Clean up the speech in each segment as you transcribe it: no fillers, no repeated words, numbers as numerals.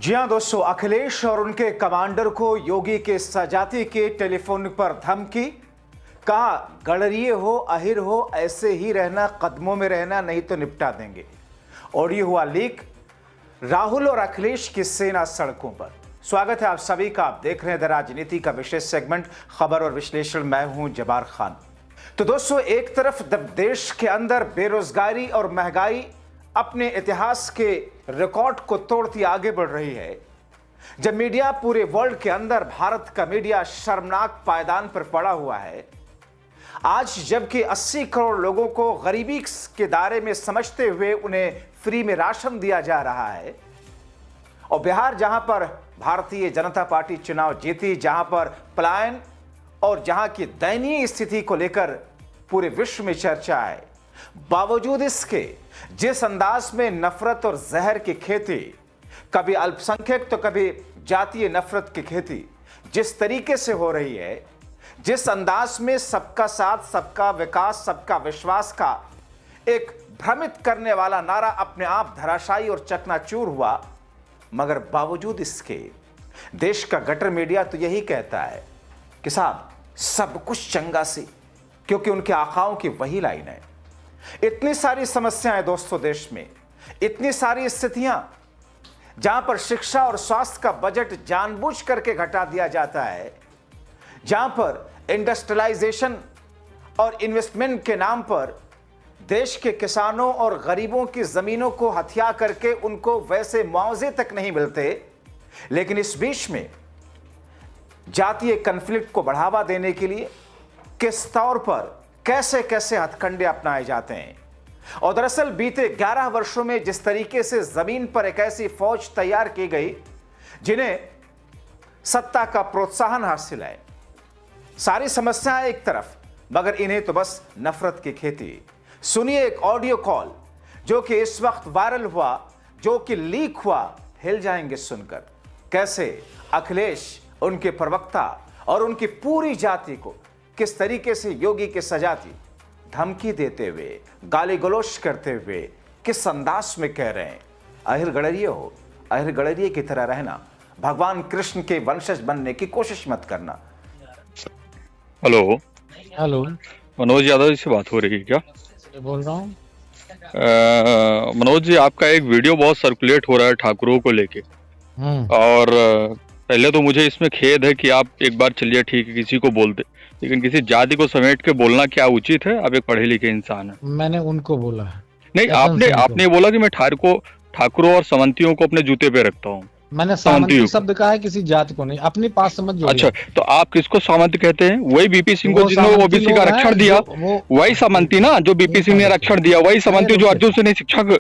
जी हाँ दोस्तों, अखिलेश और उनके कमांडर को योगी के सजाती के टेलीफोन पर धमकी। कहा गड़रिये हो अहिर हो ऐसे ही रहना, कदमों में रहना नहीं तो निपटा देंगे। ऑडियो हुआ लीक। राहुल और अखिलेश की सेना सड़कों पर। स्वागत है आप सभी का। आप देख रहे हैं द राजनीति का विशेष सेगमेंट खबर और विश्लेषण। मैं हूं जबार खान। तो दोस्तों, एक तरफ देश के अंदर बेरोजगारी और महंगाई अपने इतिहास के रिकॉर्ड को तोड़ती आगे बढ़ रही है, जब मीडिया पूरे वर्ल्ड के अंदर भारत का मीडिया शर्मनाक पायदान पर पड़ा हुआ है, आज जबकि 80 करोड़ लोगों को गरीबी के दायरे में समझते हुए उन्हें फ्री में राशन दिया जा रहा है, और बिहार जहां पर भारतीय जनता पार्टी चुनाव जीती, जहां पर पलायन और जहां की दयनीय स्थिति को लेकर पूरे विश्व में चर्चा है, बावजूद इसके जिस अंदाज में नफरत और जहर की खेती, कभी अल्पसंख्यक तो कभी जातीय नफरत की खेती जिस तरीके से हो रही है, जिस अंदाज में सबका साथ, सबका विकास, सबका विश्वास का एक भ्रमित करने वाला नारा अपने आप धराशायी और चकनाचूर हुआ, मगर बावजूद इसके देश का गटर मीडिया तो यही कहता है कि साहब सब कुछ चंगा सी, क्योंकि उनके आकाओं की वही लाइन है। इतनी सारी समस्याएं दोस्तों देश में, इतनी सारी स्थितियां जहां पर शिक्षा और स्वास्थ्य का बजट जानबूझ करके घटा दिया जाता है, जहां पर इंडस्ट्रियलाइजेशन और इन्वेस्टमेंट के नाम पर देश के किसानों और गरीबों की जमीनों को हथिया करके उनको वैसे मुआवजे तक नहीं मिलते, लेकिन इस बीच में जातीय कन्फ्लिक्ट को बढ़ावा देने के लिए किस तौर पर कैसे कैसे हथकंडे अपनाए जाते हैं। और दरअसल बीते 11 वर्षों में जिस तरीके से जमीन पर एक ऐसी फौज तैयार की गई जिन्हें सत्ता का प्रोत्साहन हासिल है, सारी समस्याएं एक तरफ, मगर इन्हें तो बस नफरत की खेती। सुनिए एक ऑडियो कॉल जो कि इस वक्त वायरल हुआ, जो कि लीक हुआ, हिल जाएंगे सुनकर कैसे अखिलेश, उनके प्रवक्ता और उनकी पूरी जाति को किस तरीके से योगी के सजाती धमकी देते हुए, गाली गलौज करते हुए किस अंदाज में कह रहे हैं अहिर गड़रिये हो, अहिर गड़रिये की तरह रहना, भगवान कृष्ण के वंशज बनने की कोशिश मत करना। हेलो हेलो, मनोज यादव जी से बात हो रही है क्या? बोल रहा हूँ। मनोज जी, आपका एक वीडियो बहुत सर्कुलेट हो रहा है ठाकुरों को लेके, और पहले तो मुझे इसमें खेद है कि आप एक बार चलिए ठीक है किसी को बोलते, लेकिन किसी जाति को समेट के बोलना क्या उचित है? आप एक पढ़े लिखे इंसान है। मैंने उनको बोला है। नहीं, आपने बोला कि मैं ठाकुरों और समंतियों को अपने जूते पे रखता हूँ। मैंने सामंती शब्द कहा है, किसी जाति को नहीं, अपनी पास समझ जोड़ी। अच्छा, तो आप किसको सामंत कहते हैं? वही बीपी सिंह को जिन्होंने ओबीसी का आरक्षण दिया, वही सामंती ना, जो बीपी सिंह ने आरक्षण दिया, वही सामंती जो अर्जुन सिंह ने शिक्षण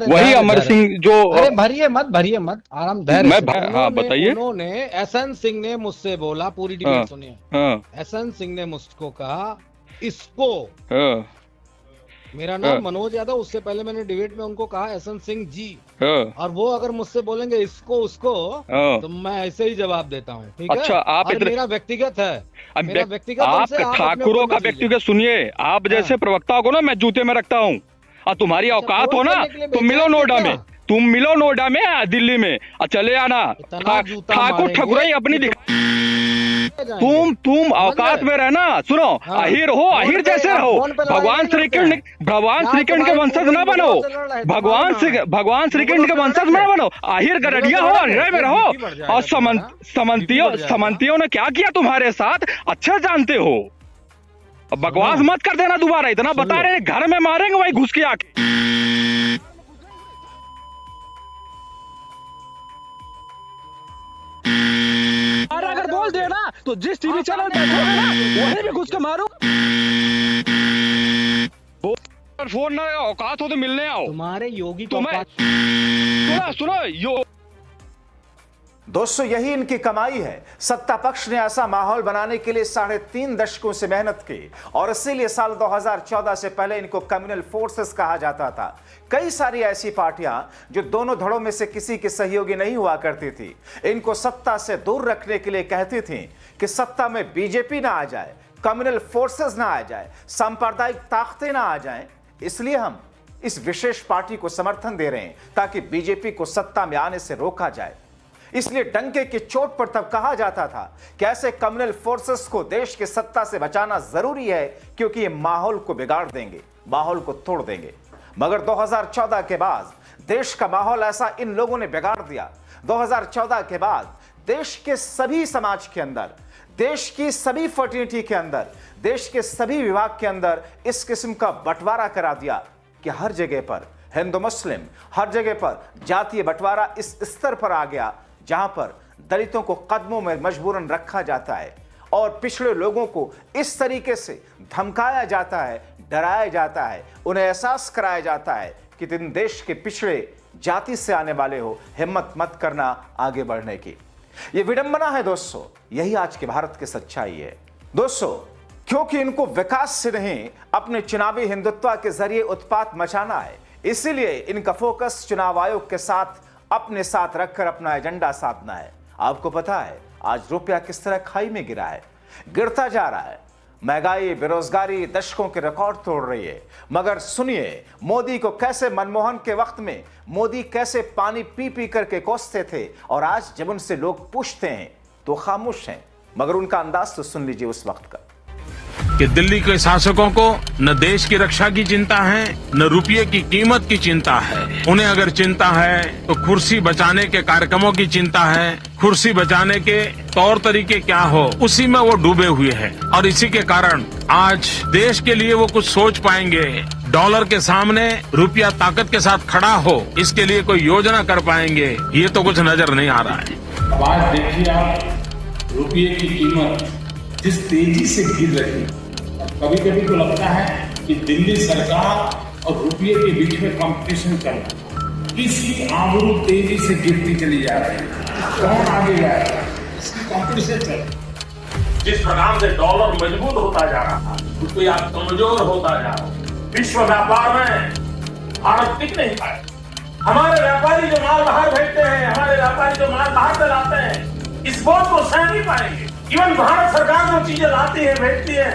वही अमर सिंह जो। अरे भरिए मत, आराम धैर्य। हाँ बताइए। उन्होंने एसएन सिंह ने मुझसे बोला, पूरी डिबेट सुनिए। एसएन सिंह ने मुझको कहा इसको, मेरा नाम मनोज यादव, उससे पहले मैंने डिबेट में उनको कहा एसएन सिंह जी, और वो अगर मुझसे बोलेंगे इसको उसको, तो मैं ऐसे ही जवाब देता हूँ। ठीक है? अच्छा, आप मेरा व्यक्तिगत है, मेरा व्यक्तिगत। आप ठाकुरों का व्यक्तिगत सुनिए। आप जैसे प्रवक्ता को ना मैं जूते में रखता हूँ, और तुम्हारी औकात हो ना तुम मिलो नोएडा में, तुम मिलो नोएडा में, दिल्ली में, चले आना। ठाकुर ठकुराई अपनी तुम औकात में रहना। सुनो, अहिर हो अहिर जैसे रहो, भगवान श्री कृष्ण के वंशज ना बनो, भगवान श्री कृष्ण के वंशज ना बनो। अहिर गड़रिया हो, अहिर में रहो। और समंतियों ने क्या किया तुम्हारे साथ अच्छा जानते हो। बकवास मत कर देना दोबारा, इतना बता रहे घर में मारेंगे वही घुस के आके। अगर बोल दे ना तो जिस टीवी चैनल पे बैठो है ना वहीं भी घुस के मारो। फोन ना औकात हो तो मिलने आओ। तुम्हारे योगी को सुनो दोस्तों, यही इनकी कमाई है। सत्ता पक्ष ने ऐसा माहौल बनाने के लिए 3.5 दशकों से मेहनत की, और इसीलिए साल 2014 से पहले इनको कम्युनल फोर्सेस कहा जाता था। कई सारी ऐसी पार्टियां जो दोनों धड़ों में से किसी की सहयोगी नहीं हुआ करती थी, इनको सत्ता से दूर रखने के लिए कहती थी कि सत्ता में बीजेपी ना आ जाए, कम्युनल फोर्सेस ना आ जाए, सांप्रदायिक ताकतें ना आ जाएं, इसलिए हम इस विशेष पार्टी को समर्थन दे रहे हैं ताकि बीजेपी को सत्ता में आने से रोका जाए। इसलिए डंके की चोट पर तब कहा जाता था कि ऐसे कम्युनल फोर्सेस को देश की सत्ता से बचाना जरूरी है, क्योंकि ये माहौल को बिगाड़ देंगे, माहौल को तोड़ देंगे। मगर 2014 के बाद देश का माहौल ऐसा इन लोगों ने बिगाड़ दिया। 2014 के बाद देश के सभी समाज के अंदर, देश की सभी फर्टिनिटी के अंदर, देश के सभी विभाग के अंदर इस किस्म का बंटवारा करा दिया कि हर जगह पर हिंदू मुस्लिम, हर जगह पर जातीय बंटवारा इस स्तर पर आ गया जहां पर दलितों को कदमों में मजबूरन रखा जाता है और पिछड़े लोगों को इस तरीके से धमकाया जाता है, डराया जाता है, उन्हें एहसास कराया जाता है कि तुम देश के पिछड़े जाति से आने वाले हो, हिम्मत मत करना आगे बढ़ने की। यह विडंबना है दोस्तों, यही आज के भारत की सच्चाई है दोस्तों। क्योंकि इनको विकास से नहीं अपने चुनावी हिंदुत्व के जरिए उत्पात मचाना है, इसीलिए इनका फोकस चुनाव आयोग के साथ अपने साथ रखकर अपना एजेंडा साधना है। आपको पता है आज रुपया किस तरह खाई में गिरा है, गिरता जा रहा है। महंगाई, बेरोजगारी दशकों के रिकॉर्ड तोड़ रही है। मगर सुनिए, मोदी को कैसे मनमोहन के वक्त में मोदी कैसे पानी पी पी करके कोसते थे, और आज जब उनसे लोग पूछते हैं तो खामोश हैं। मगर उनका अंदाज तो सुन लीजिए उस वक्त का कि दिल्ली के शासकों को न देश की रक्षा की चिंता है, न रुपये की कीमत की चिंता है। उन्हें अगर चिंता है तो कुर्सी बचाने के कार्यक्रमों की चिंता है, कुर्सी बचाने के तौर तरीके क्या हो उसी में वो डूबे हुए हैं। और इसी के कारण आज देश के लिए वो कुछ सोच पाएंगे, डॉलर के सामने रुपया ताकत के साथ खड़ा हो, इसके लिए कोई योजना कर पाएंगे, ये तो कुछ नजर नहीं आ रहा है। अब आज देखिए आप, रुपये की कीमत जिस तेजी से गिर रही है, कभी कभी तो लगता है कि दिल्ली सरकार और रुपये के बीच में कंपटीशन चल रहा है। किसकी आबरू तेजी से गिरती चली जा रही है, कौन आगे जाएगा, इसकी कंपटीशन चल रही है। जिस प्रकार से डॉलर मजबूत होता जा रहा था, रुपया कमजोर होता जा रहा है। विश्व व्यापार में भारत टिक नहीं पाए। हमारे व्यापारी जो माल बाहर भेजते हैं, हमारे व्यापारी जो माल बाहर से लाते हैं, इस बोझ को सह नहीं पाएंगे। इवन भारत सरकार जो चीजें लाती है, भेजती है,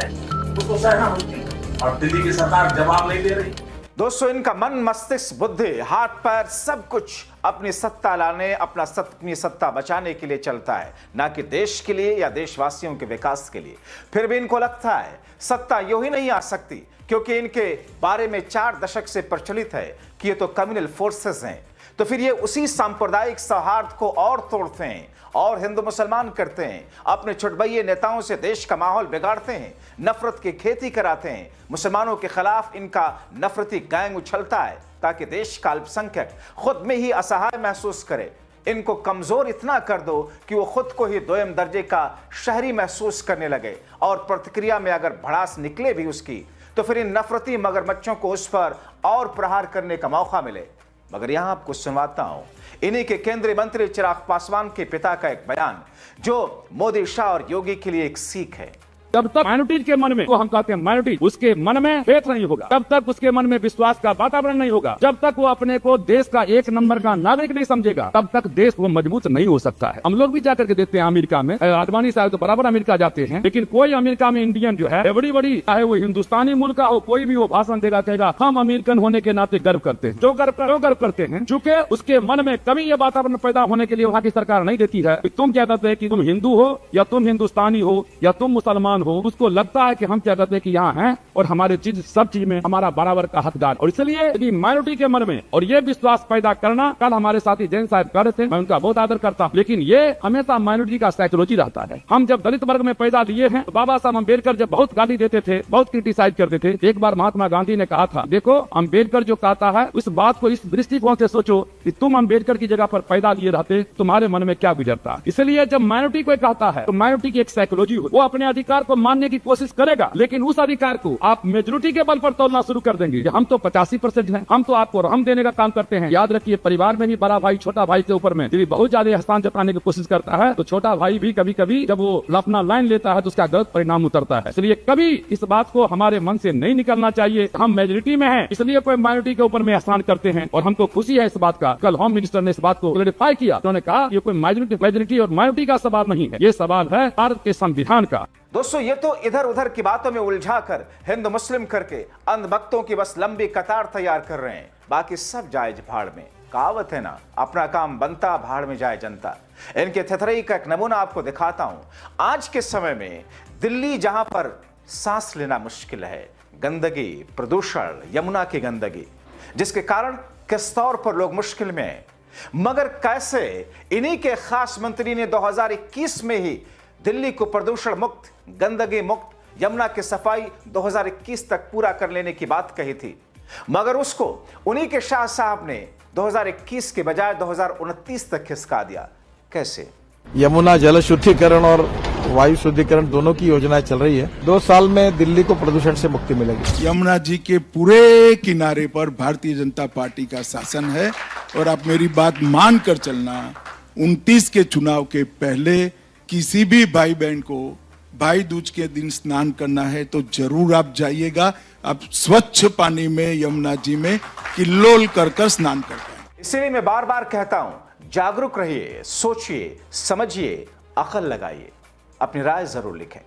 उसको सहना होती है, और दिल्ली की सरकार जवाब नहीं दे रही। दोस्तों, इनका मन, मस्तिष्क, बुद्धि, हाथ पैर सब कुछ अपनी सत्ता लाने, अपनी सत्ता बचाने के लिए चलता है, ना कि देश के लिए या देशवासियों के विकास के लिए। फिर भी इनको लगता है सत्ता यूं ही नहीं आ सकती, क्योंकि इनके बारे में 4 दशक से प्रचलित है कि ये तो कम्युनल फोर्सेस हैं। तो फिर ये उसी सांप्रदायिक सौहार्द को और तोड़ते हैं और हिंदू मुसलमान करते हैं, अपने छुटभइये नेताओं से देश का माहौल बिगाड़ते हैं, नफरत की खेती कराते हैं। मुसलमानों के खिलाफ इनका नफरती गैंग उछलता है ताकि देश का अल्पसंख्यक खुद में ही असहाय महसूस करे। इनको कमजोर इतना कर दो कि वो खुद को ही दोयम दर्जे का शहरी महसूस करने लगे, और प्रतिक्रिया में अगर भड़ास निकले भी उसकी, तो फिर इन नफरती मगरमच्छों को उस पर और प्रहार करने का मौका मिले। मगर यहां आपको सुनवाता हूं इन्हीं के केंद्रीय मंत्री चिराग पासवान के पिता का एक बयान, जो मोदी, शाह और योगी के लिए एक सीख है। जब तक माइनॉरिटी के मन में, वो हम कहते हैं माइनॉरिटी, उसके मन में फेथ नहीं होगा, तब तक उसके मन में विश्वास का वातावरण नहीं होगा, जब तक वो अपने को देश का 1 नंबर का नागरिक नहीं समझेगा, तब तक देश वो मजबूत नहीं हो सकता है। हम लोग भी जाकर के देखते हैं अमेरिका में, आडवाणी साहब तो बराबर अमेरिका जाते हैं, लेकिन कोई अमेरिका में इंडियन जो है बड़ी बड़ी, चाहे वो हिंदुस्तानी मुल्क का हो, कोई भी वो भाषण देगा, कहेगा हम अमेरिकन होने के नाते गर्व करते हैं। जो गर्व करते हैं, चूंकि उसके मन में कभी ये वातावरण पैदा होने के लिए वहाँ की सरकार नहीं देती है। तुम क्या कहते हैं कि तुम हिंदू हो या तुम हिंदुस्तानी हो या तुम मुसलमान हो, उसको लगता है कि हम क्या कहते हैं कि यहाँ हैं और हमारे चीज सब चीज में हमारा बराबर का हकदार। और इसलिए माइनॉरिटी के मन में और ये विश्वास पैदा करना, कल हमारे साथी जैन साहब कर रहे थे, मैं उनका बहुत आदर करता हूँ, लेकिन ये हमेशा माइनॉरिटी का साइकोलॉजी रहता है। हम जब दलित वर्ग में पैदा लिए हैं, तो बाबा साहब अम्बेडकर जब बहुत गाली देते थे, बहुत क्रिटिसाइज करते थे, एक बार महात्मा गांधी ने कहा था, देखो अम्बेडकर जो कहता है उस बात को इस दृष्टिकोण से सोचो कि तुम अम्बेडकर की जगह पर पैदा लिए रहते, तुम्हारे मन में क्या गुजरता। इसलिए जब माइनॉरिटी को कहता है तो माइनॉरिटी की एक साइकोलॉजी हो, वो अपने अधिकार को मानने की कोशिश करेगा, लेकिन उस अधिकार को आप मेजोरिटी के बल पर तोड़ना शुरू कर देंगे। हम तो 85% हैं, हम तो आपको रहम देने का काम करते हैं। याद रखिए, परिवार में भी बड़ा भाई छोटा भाई के ऊपर में यदि बहुत ज्यादा एहसान जताने की कोशिश करता है, तो छोटा भाई भी कभी कभी जब वो अपना लाइन लेता है तो उसका गलत परिणाम उतरता है। इसलिए कभी इस बात को हमारे मन से नहीं निकलना चाहिए। हम मेजोरिटी में हैं, इसलिए कोई माइनॉरिटी के ऊपर में एहसान करते हैं, और हमको खुशी है इस बात का। कल होम मिनिस्टर ने इस बात को क्लैरिफाई किया, उन्होंने कहा ये कोई मेजोरिटी और माइनॉरिटी का सवाल नहीं है, ये सवाल है भारत के संविधान का। दोस्तों, ये तो इधर उधर की बातों में उलझाकर हिंदू मुस्लिम करके अंधभक्तों की बस लंबी कतार तैयार कर रहे हैं। बाकी सब जायज भाड़ में। कहावत है ना, अपना काम बनता भाड़ में जाए जनता। इनके थथरई का एक नमूना आपको दिखाता हूं। आज के समय में दिल्ली, जहां पर सांस लेना मुश्किल है, गंदगी, प्रदूषण, यमुना की गंदगी, जिसके कारण किस तौर पर लोग मुश्किल में हैं, मगर कैसे इन्हीं के खास मंत्री ने 2021 में ही दिल्ली को प्रदूषण मुक्त, गंदगी मुक्त, यमुना की सफाई 2021 तक पूरा कर लेने की बात कही थी, मगर उसको उन्हीं के शाह साहब ने 2021 के बजाय 2029 तक खिसका दिया। कैसे? यमुना जल शुद्धिकरण और वायु शुद्धिकरण दोनों की योजनाएं चल रही है। 2 साल में दिल्ली को प्रदूषण से मुक्ति मिलेगी। यमुना जी के पूरे किनारे पर भारतीय जनता पार्टी का शासन है और आप मेरी बात मान कर चलना, 29 के चुनाव के पहले किसी भी भाई बहन को भाई दूज के दिन स्नान करना है तो जरूर आप जाइएगा। आप स्वच्छ पानी में यमुना जी में किल्लोल कर स्नान कर पाएंगे। इसीलिए मैं बार बार कहता हूं, जागरूक रहिए, सोचिए, समझिए, अकल लगाइए, अपनी राय जरूर लिखें।